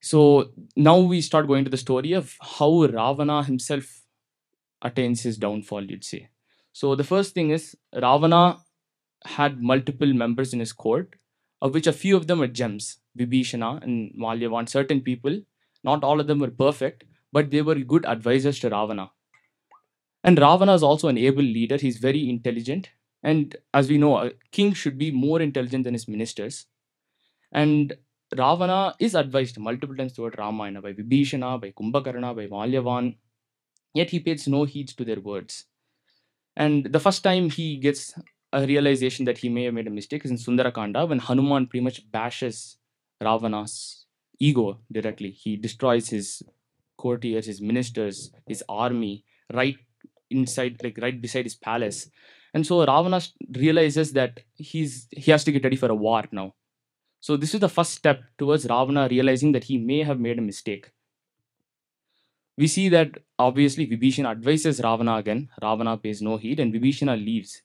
So now we start going to the story of how Ravana himself attains his downfall, you'd say. So the first thing is Ravana had multiple members in his court, of which a few of them were gems, Vibhishana and Malyavan, certain people. Not all of them were perfect, but they were good advisors to Ravana. And Ravana is also an able leader. He's very intelligent. And as we know, a king should be more intelligent than his ministers. And Ravana is advised multiple times throughout Ramayana by Vibhishana, by Kumbhakarna, by Malyavan, yet he pays no heed to their words. And the first time he gets a realization that he may have made a mistake is in Sundarakanda when Hanuman pretty much bashes Ravana's ego directly. He destroys his courtiers, his ministers, his army, right inside, like right beside his palace. And so Ravana realizes that he has to get ready for a war now. So this is the first step towards Ravana realizing that he may have made a mistake. We see that obviously Vibhishana advises Ravana again. Ravana pays no heed and Vibhishana leaves.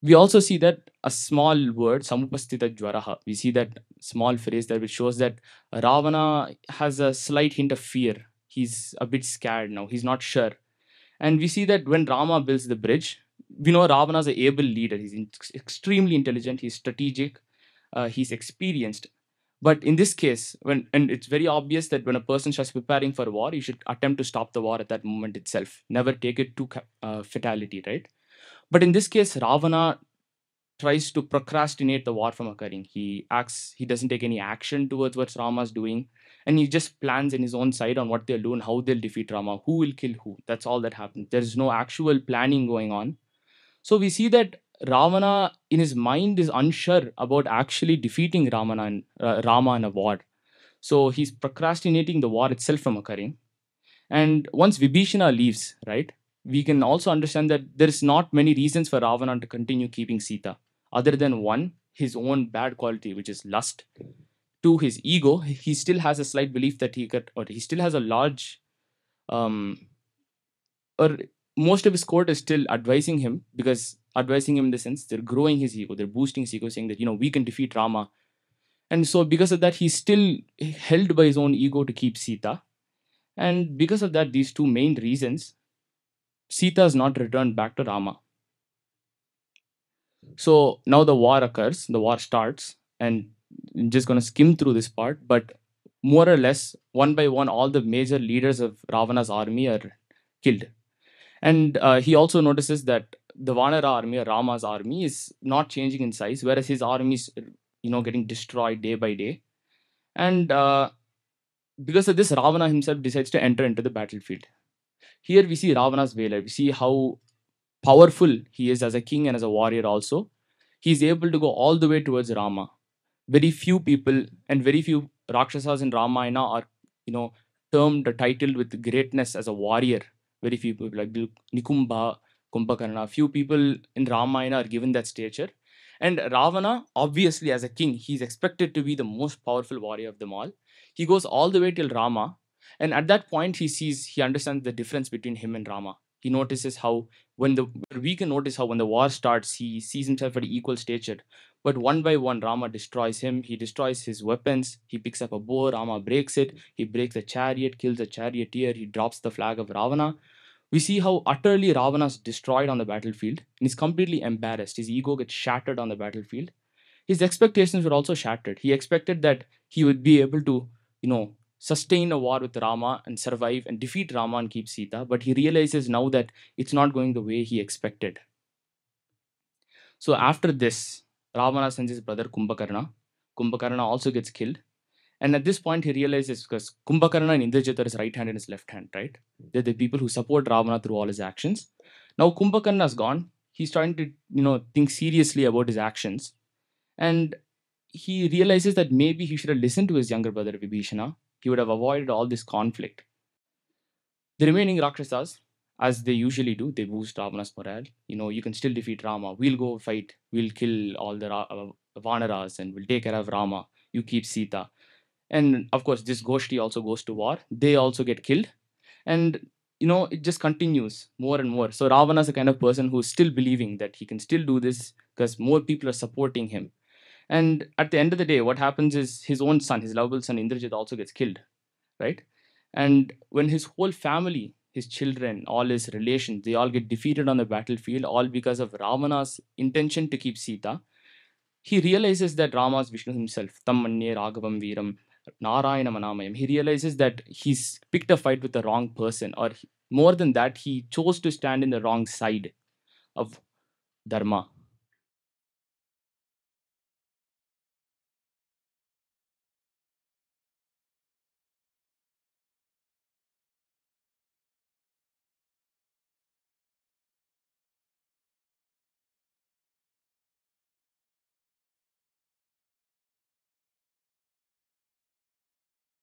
We also see that a small word, samupastita jwaraha, we see that small phrase that which shows that Ravana has a slight hint of fear. He's a bit scared now. He's not sure. And we see that when Rama builds the bridge, we know Ravana is an able leader. He's extremely intelligent. He's strategic. He's experienced. But in this case, and it's very obvious that when a person starts preparing for war, you should attempt to stop the war at that moment itself. Never take it to fatality, right? But in this case, Ravana tries to procrastinate the war from occurring. He doesn't take any action towards what Rama's doing, and he just plans in his own side on what they'll do and how they'll defeat Rama, who will kill who. That's all that happens. There's no actual planning going on. So we see that Ravana, in his mind, is unsure about actually defeating Rama in a war. So he's procrastinating the war itself from occurring. And once Vibhishana leaves, right, we can also understand that there is not many reasons for Ravana to continue keeping Sita, other than one, his own bad quality, which is lust. Two, his ego. He still has a slight belief that he still has a large, or most of his court is still advising him, because advising him in the sense they're growing his ego, they're boosting his ego, saying that we can defeat Rama. And so because of that, he's still held by his own ego to keep Sita. And because of that, these two main reasons, Sita is not returned back to Rama. So now the war occurs, the war starts, and I'm just going to skim through this part, but more or less, one by one, all the major leaders of Ravana's army are killed. And he also notices that the Vanara army, or Rama's army, is not changing in size, whereas his army is, getting destroyed day by day. And because of this, Ravana himself decides to enter into the battlefield. Here we see Ravana's valor. We see how powerful he is as a king and as a warrior also. He's able to go all the way towards Rama. Very few people and very few Rakshasas in Ramayana are, termed or titled with greatness as a warrior. Very few people like Nikumba, Kumbhakarna. Few people in Ramayana are given that stature. And Ravana, obviously as a king, he's expected to be the most powerful warrior of them all. He goes all the way till Rama. And at that point, he understands the difference between him and Rama. He notices how we can notice how when the war starts, he sees himself at equal stature. But one by one, Rama destroys him. He destroys his weapons. He picks up a bow. Rama breaks it. He breaks a chariot, kills a charioteer. He drops the flag of Ravana. We see how utterly Ravana is destroyed on the battlefield. And he's completely embarrassed. His ego gets shattered on the battlefield. His expectations were also shattered. He expected that he would be able to, sustain a war with Rama and survive and defeat Rama and keep Sita. But he realizes now that it's not going the way he expected. So after this, Ravana sends his brother Kumbhakarna. Kumbhakarna also gets killed. And at this point, he realizes, because Kumbhakarna and Indrajit are his right hand and his left hand, right? They're the people who support Ravana through all his actions. Now Kumbhakarna is gone. He's trying to, think seriously about his actions. And he realizes that maybe he should have listened to his younger brother Vibhishana. He would have avoided all this conflict. The remaining Rakshasas, as they usually do, they boost Ravana's morale. You can still defeat Rama. We'll go fight. We'll kill all the Vanaras and we'll take care of Rama. You keep Sita. And of course, this Goshti also goes to war. They also get killed. And, it just continues more and more. So Ravana is the kind of person who's still believing that he can still do this because more people are supporting him. And at the end of the day, what happens is his own son, his lovable son Indrajit, also gets killed. right? And when his whole family, his children, all his relations, they all get defeated on the battlefield, all because of Ravana's intention to keep Sita, he realizes that Rama is Vishnu himself. Tam manye raghavam veeram narayana manamayam. He realizes that he's picked a fight with the wrong person, or more than that, he chose to stand in the wrong side of dharma.